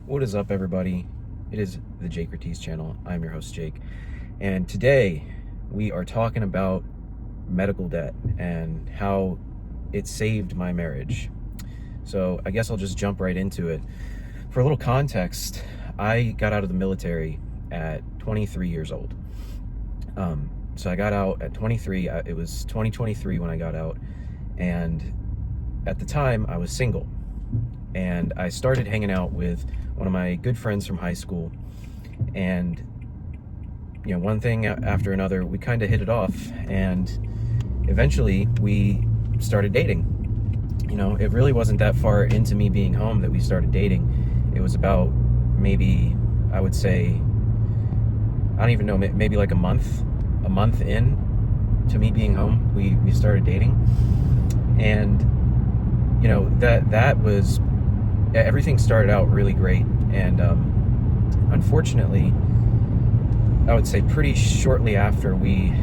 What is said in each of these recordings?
What is up, everybody? It is the Jake Ortiz channel. I'm your host, Jake. And today we are talking about medical debt and how it saved my marriage. So I guess I'll just jump right into it. For a little context, I got out of the military at 23 years old. So I got out at 23. It was 2023 when I got out. And at the time, I was single. And I started hanging out with one of my good friends from high school, and one thing after another, we kind of hit it off, and eventually we started dating. It really wasn't that far into me being home that we started dating. It was about, maybe, I would say, I don't even know, maybe like a month in to me being home, we started dating. And that was, everything started out really great, and unfortunately, I would say pretty shortly after, we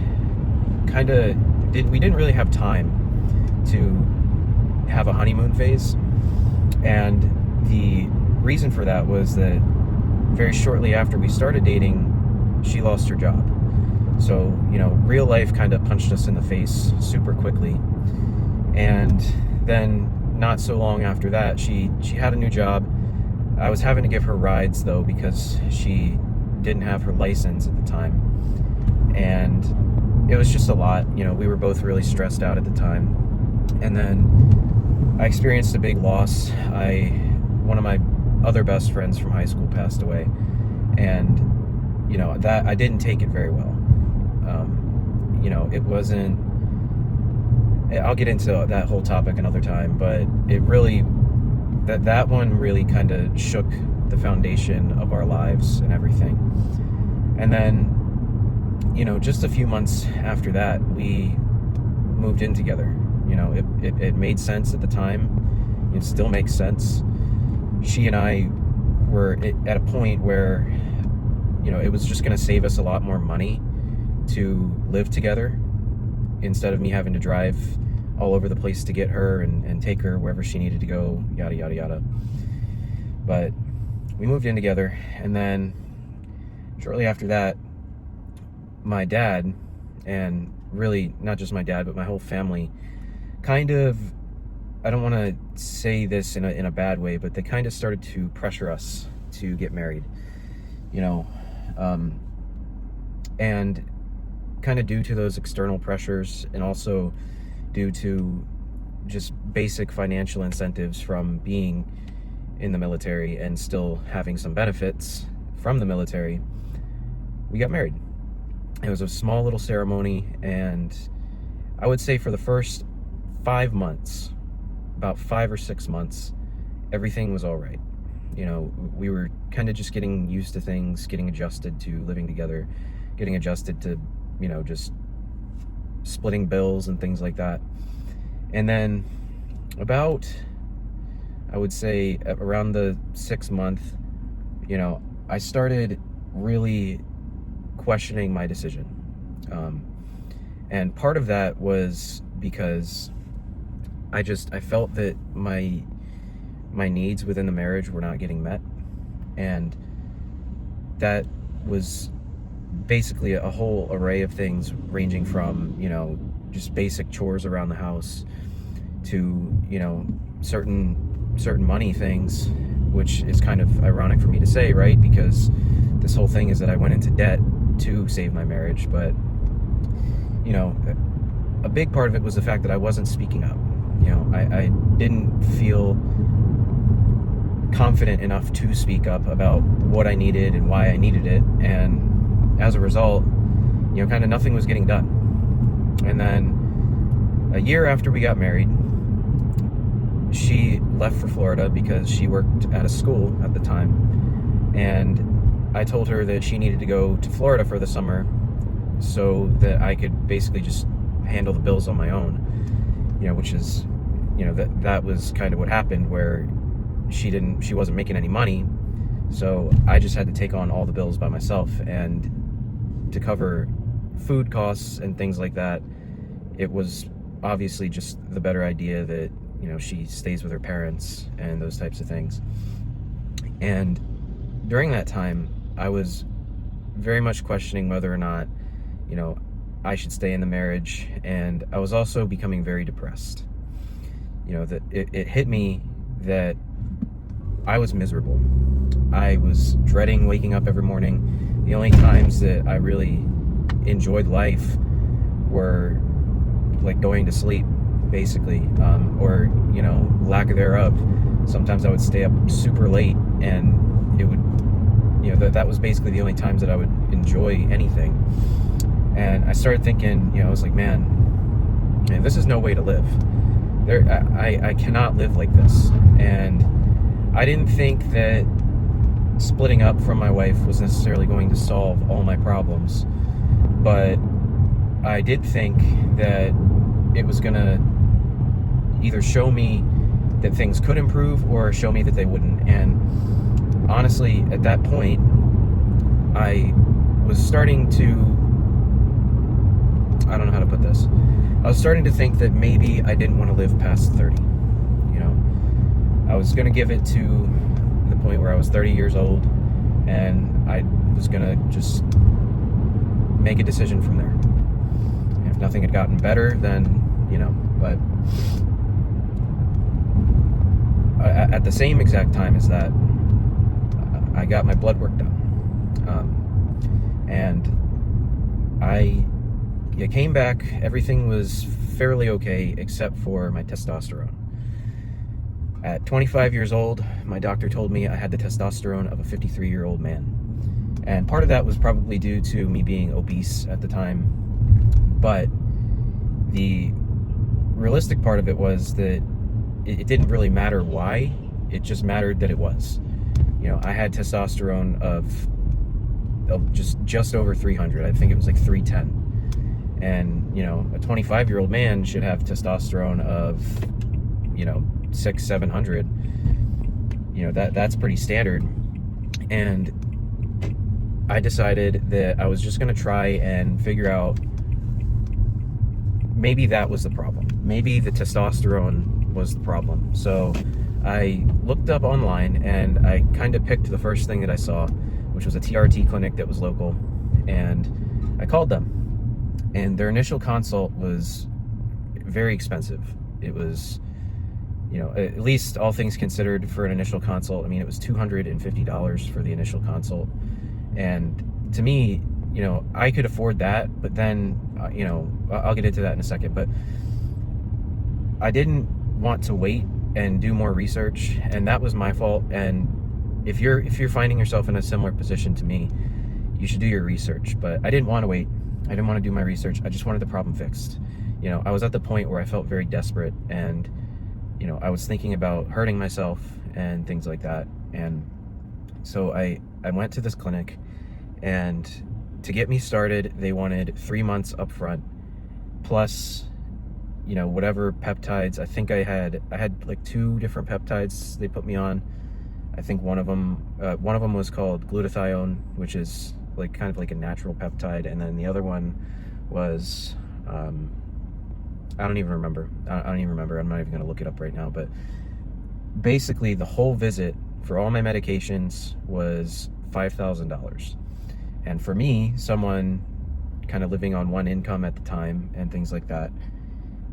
didn't really have time to have a honeymoon phase. And the reason for that was that very shortly after we started dating, she lost her job. So real life kind of punched us in the face super quickly. And then not so long after that, she had a new job. I was having to give her rides, though, because she didn't have her license at the time. And it was just a lot. We were both really stressed out at the time. And then I experienced a big loss. One of my other best friends from high school passed away. And, that I didn't take it very well. It wasn't... I'll get into that whole topic another time, but it really, that one really kind of shook the foundation of our lives and everything. And then, just a few months after that, we moved in together. It made sense at the time. It still makes sense. She and I were at a point where, it was just going to save us a lot more money to live together, instead of me having to drive all over the place to get her and take her wherever she needed to go, yada, yada, yada. But we moved in together, and then shortly after that, my dad, and really not just my dad, but my whole family, kind of, I don't want to say this in a bad way, but they kind of started to pressure us to get married, and kind of due to those external pressures, and also due to just basic financial incentives from being in the military and still having some benefits from the military, we got married. It was a small little ceremony, and I would say for the first 5 months, about 5 or 6 months, everything was all right. We were kind of just getting used to things, getting adjusted to living together, getting adjusted to just splitting bills and things like that. And then about, I would say, around the 6th month, I started really questioning my decision. And part of that was because I felt that my needs within the marriage were not getting met. And that was basically a whole array of things, ranging from just basic chores around the house to certain money things, which is kind of ironic for me to say, right? Because this whole thing is that I went into debt to save my marriage. But a big part of it was the fact that I wasn't speaking up. I didn't feel confident enough to speak up about what I needed and why I needed it. And as a result, kind of nothing was getting done. And then a year after we got married, she left for Florida because she worked at a school at the time. And I told her that she needed to go to Florida for the summer so that I could basically just handle the bills on my own, which is, that was kind of what happened, where she wasn't making any money. So I just had to take on all the bills by myself. And to cover food costs and things like that, it was obviously just the better idea that she stays with her parents and those types of things. And during that time, I was very much questioning whether or not, you know, I should stay in the marriage, and I was also becoming very depressed. You know, that it hit me that I was miserable. I was dreading waking up every morning. The only times that I really enjoyed life were like going to sleep, basically, or, you know, lack thereof. Sometimes I would stay up super late, and it would, you know, that was basically the only times that I would enjoy anything. And I started thinking, you know, I was like, man, this is no way to live. I cannot live like this. And I didn't think that splitting up from my wife was necessarily going to solve all my problems, but I did think that it was going to either show me that things could improve or show me that they wouldn't. And honestly, at that point, I was starting to, I don't know how to put this. I was starting to think that maybe I didn't want to live past 30. You know, I was going to give it to the point where I was 30 years old, and I was going to just make a decision from there. And if nothing had gotten better, then, you know, but at the same exact time as that, I got my blood work done. And it came back, everything was fairly okay except for my testosterone. At 25 years old, my doctor told me I had the testosterone of a 53-year-old man. And part of that was probably due to me being obese at the time. But the realistic part of it was that it didn't really matter why, it just mattered that it was. You know, I had testosterone of just over 300. I think it was like 310. And, you know, a 25-year-old man should have testosterone of, you know, 600-700. You know, that's pretty standard. And I decided that I was just going to try and figure out, maybe that was the problem. Maybe the testosterone was the problem. So I looked up online, and I kind of picked the first thing that I saw, which was a TRT clinic that was local, and I called them. And their initial consult was very expensive. It was, you know, at least all things considered for an initial consult, I mean, it was $250 for the initial consult. And to me, you know, I could afford that, but then, you know, I'll get into that in a second, but I didn't want to wait and do more research, and that was my fault. And if you're finding yourself in a similar position to me, you should do your research. But I didn't want to wait. I didn't want to do my research. I just wanted the problem fixed. You know, I was at the point where I felt very desperate, and, you know, I was thinking about hurting myself and things like that. And so I went to this clinic, and to get me started, they wanted 3 months up front, plus, you know, whatever peptides. I think I had like 2 different peptides they put me on. I think one of them was called glutathione, which is like kind of like a natural peptide, and then the other one was I don't even remember. I'm not even gonna look it up right now, but basically the whole visit for all my medications was $5,000. And for me, someone kind of living on one income at the time and things like that,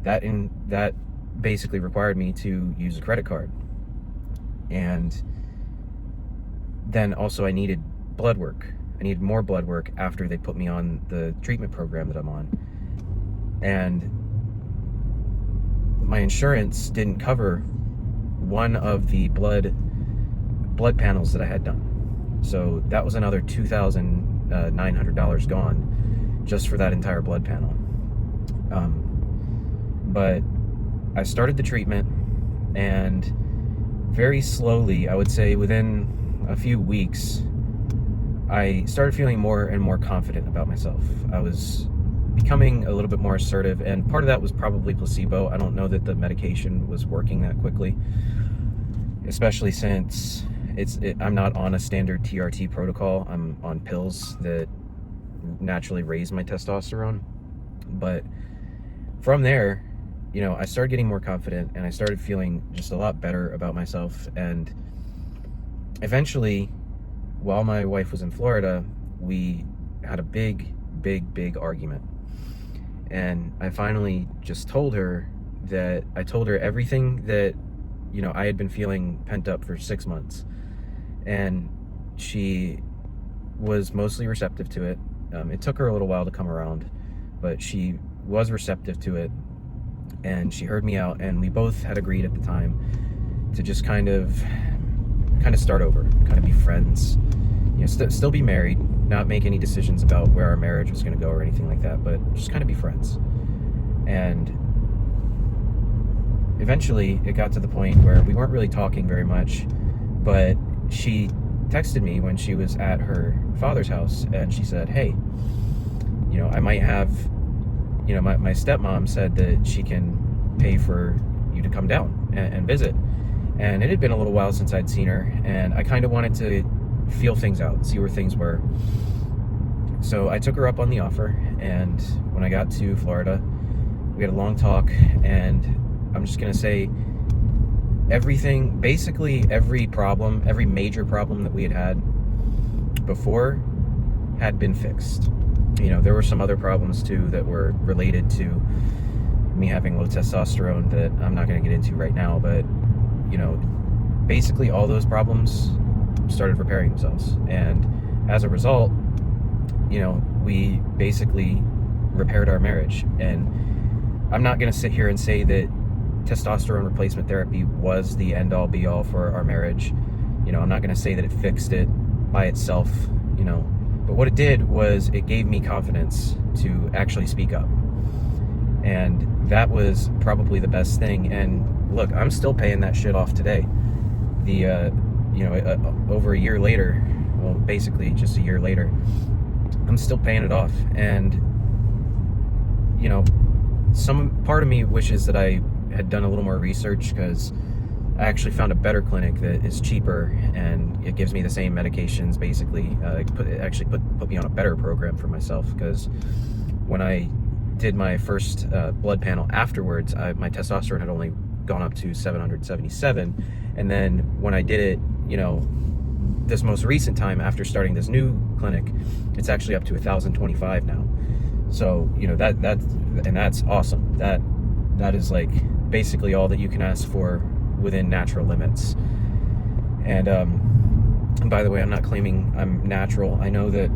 that basically required me to use a credit card. And then also I needed blood work. I needed more blood work after they put me on the treatment program that I'm on. And my insurance didn't cover one of the blood panels that I had done. So that was another $2,900 gone just for that entire blood panel. But I started the treatment, and very slowly, I would say within a few weeks, I started feeling more and more confident about myself. I was becoming a little bit more assertive, and part of that was probably placebo. I don't know that the medication was working that quickly, especially since I'm not on a standard TRT protocol. I'm on pills that naturally raise my testosterone. But from there, you know, I started getting more confident, and I started feeling just a lot better about myself. And eventually, while my wife was in Florida, we had a big argument. And I finally just told her that I told her everything that, you know, I had been feeling pent up for 6 months. And she was mostly receptive to it. It took her a little while to come around, but she was receptive to it, and she heard me out, and we both had agreed at the time to just kind of start over, kind of be friends, you know, still be married, not make any decisions about where our marriage was going to go or anything like that, but just kind of be friends. And eventually it got to the point where we weren't really talking very much, but she texted me when she was at her father's house, and she said, hey, you know, I might have, you know, my stepmom said that she can pay for you to come down and visit. And it had been a little while since I'd seen her, and I kind of wanted to feel things out, see where things were. So I took her up on the offer, and when I got to Florida, we had a long talk, and I'm just gonna say everything, basically every problem, every major problem that we had before had been fixed. You know, there were some other problems too that were related to me having low testosterone that I'm not going to get into right now, but, you know, basically all those problems started repairing themselves. And as a result, you know, we basically repaired our marriage. And I'm not going to sit here and say that testosterone replacement therapy was the end-all be-all for our marriage. You know, I'm not going to say that it fixed it by itself, you know, but what it did was it gave me confidence to actually speak up. And that was probably the best thing. And look, I'm still paying that shit off today. You know, over a year later, well, basically just a year later, I'm still paying it off. And, you know, some part of me wishes that I had done a little more research, because I actually found a better clinic that is cheaper, and it gives me the same medications basically. It actually put me on a better program for myself, because when I did my first blood panel afterwards, my testosterone had only gone up to 777, and then when I did it, you know, this most recent time after starting this new clinic, it's actually up to 1,025 now. So, you know, that's awesome. That is like basically all that you can ask for within natural limits. And by the way, I'm not claiming I'm natural. I know that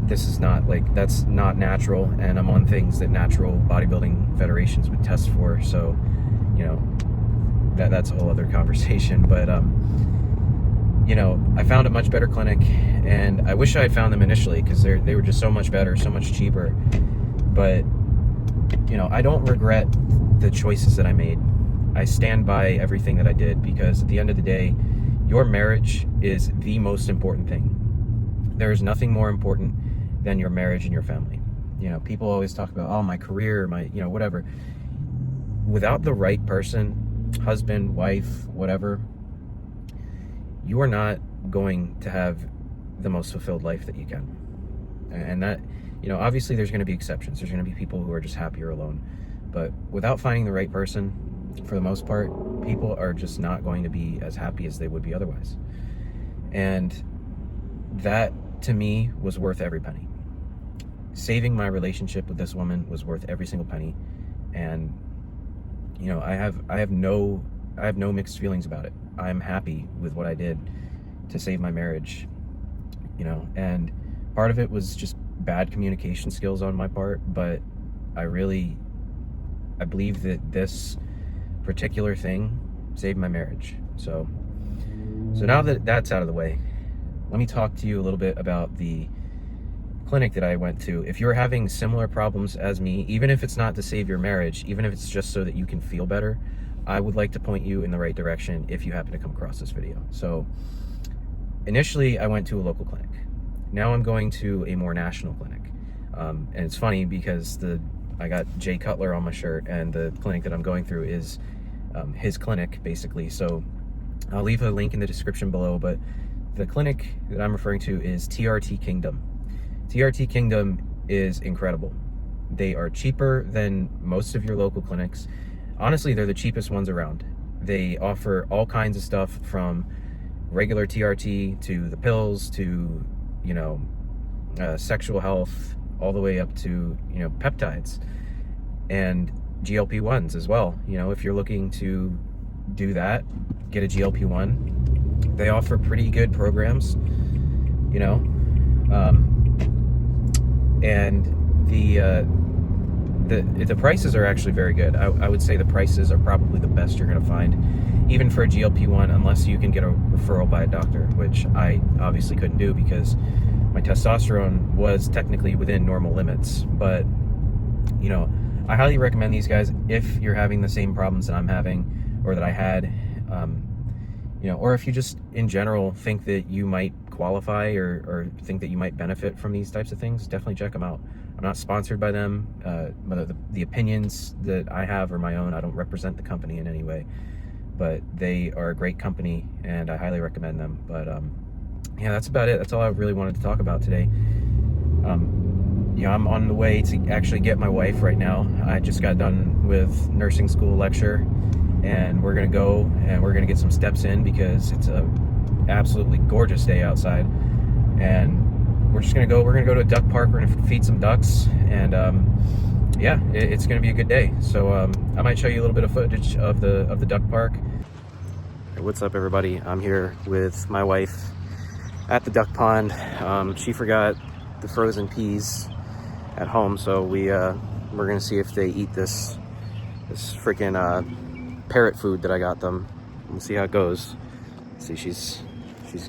this is not, like, that's not natural, and I'm on things that natural bodybuilding federations would test for, so, you know, that's a whole other conversation. But you know, I found a much better clinic, and I wish I had found them initially, because they were just so much better, so much cheaper. But, you know, I don't regret the choices that I made. I stand by everything that I did, because at the end of the day, your marriage is the most important thing. There is nothing more important than your marriage and your family. You know, people always talk about, oh, my career, my, you know, whatever. Without the right person, husband, wife, whatever, you are not going to have the most fulfilled life that you can. And that, you know, obviously there's going to be exceptions. There's going to be people who are just happier alone. But without finding the right person, for the most part, people are just not going to be as happy as they would be otherwise. And that, to me, was worth every penny. Saving my relationship with this woman was worth every single penny. And, you know, I have no mixed feelings about it. I'm happy with what I did to save my marriage, you know, and part of it was just bad communication skills on my part, but I believe that this particular thing saved my marriage. So now that that's out of the way, let me talk to you a little bit about the clinic that I went to. If you're having similar problems as me, even if it's not to save your marriage, even if it's just so that you can feel better, I would like to point you in the right direction if you happen to come across this video. So initially I went to a local clinic. Now I'm going to a more national clinic. And it's funny because I got Jay Cutler on my shirt, and the clinic that I'm going through is his clinic, basically. So I'll leave a link in the description below, but the clinic that I'm referring to is TRT Kingdom. TRT Kingdom is incredible. They are cheaper than most of your local clinics. Honestly, they're the cheapest ones around. They offer all kinds of stuff, from regular TRT to the pills to, you know, sexual health, all the way up to, you know, peptides and GLP-1s as well. You know, if you're looking to do that, get a GLP-1. They offer pretty good programs, you know, and the prices are actually very good. I would say the prices are probably the best you're going to find, even for a GLP-1, unless you can get a referral by a doctor, which I obviously couldn't do because my testosterone was technically within normal limits. But, you know, I highly recommend these guys if you're having the same problems that I'm having or that I had, you know, or if you just in general think that you might qualify or think that you might benefit from these types of things. Definitely check them out. I'm not sponsored by them. The opinions that I have are my own. I don't represent the company in any way, but they are a great company and I highly recommend them. But yeah, that's about it. That's all I really wanted to talk about today. You know, I'm on the way to actually get my wife right now. I just got done with nursing school lecture, and we're gonna go and we're gonna get some steps in because it's a absolutely gorgeous day outside. And we're gonna go to a duck park. We're gonna feed some ducks, and yeah, it's gonna be a good day. So I might show you a little bit of footage of the duck park. Hey, what's up, everybody? I'm here with my wife at the duck pond. She forgot the frozen peas at home, so we're gonna see if they eat this freaking parrot food that I got them. We'll see how it goes. See, she's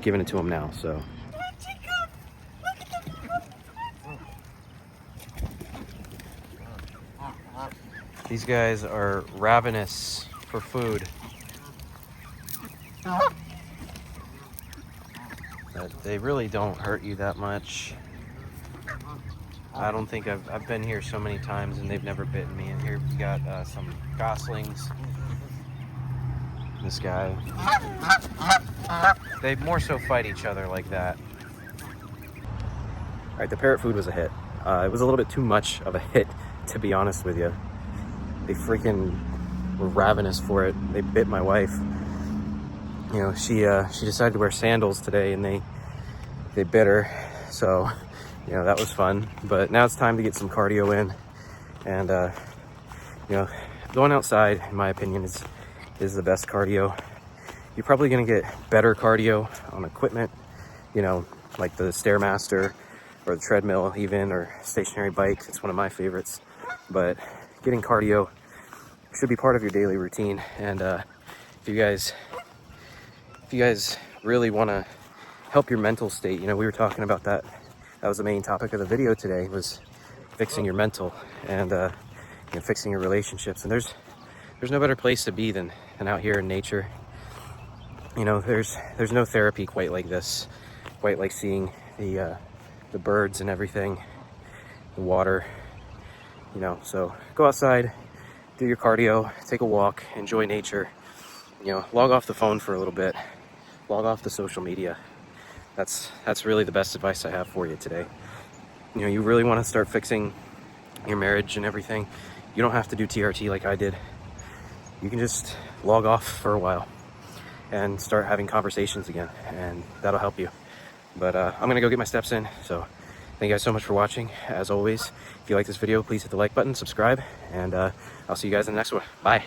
giving it to him now. So these guys are ravenous for food. But they really don't hurt you that much. I don't think I've been here so many times and they've never bitten me. And here we got some goslings. This guy. They more so fight each other like that. All right, the parrot food was a hit. It was a little bit too much of a hit, to be honest with you. They freaking were ravenous for it. They bit my wife. You know, she decided to wear sandals today, and they bit her. So, you know, that was fun. But now it's time to get some cardio in, and you know, going outside, in my opinion, is the best cardio. You're probably gonna get better cardio on equipment, you know, like the Stairmaster or the treadmill even, or stationary bike. It's one of my favorites. But getting cardio should be part of your daily routine. And if you guys really want to help your mental state, you know, we were talking about that. That was the main topic of the video today, was fixing your mental and you know, fixing your relationships. And there's no better place to be than out here in nature. You know, there's no therapy quite like this, quite like seeing the birds and everything, the water, you know. So go outside, do your cardio, take a walk, enjoy nature, you know, log off the phone for a little bit, log off the social media. That's really the best advice I have for you today. You know, you really want to start fixing your marriage and everything, you don't have to do TRT like I did. You can just log off for a while and start having conversations again, and that'll help you. But I'm gonna go get my steps in. So thank you guys so much for watching. As always, if you like this video, please hit the like button, subscribe, and I'll see you guys in the next one. Bye.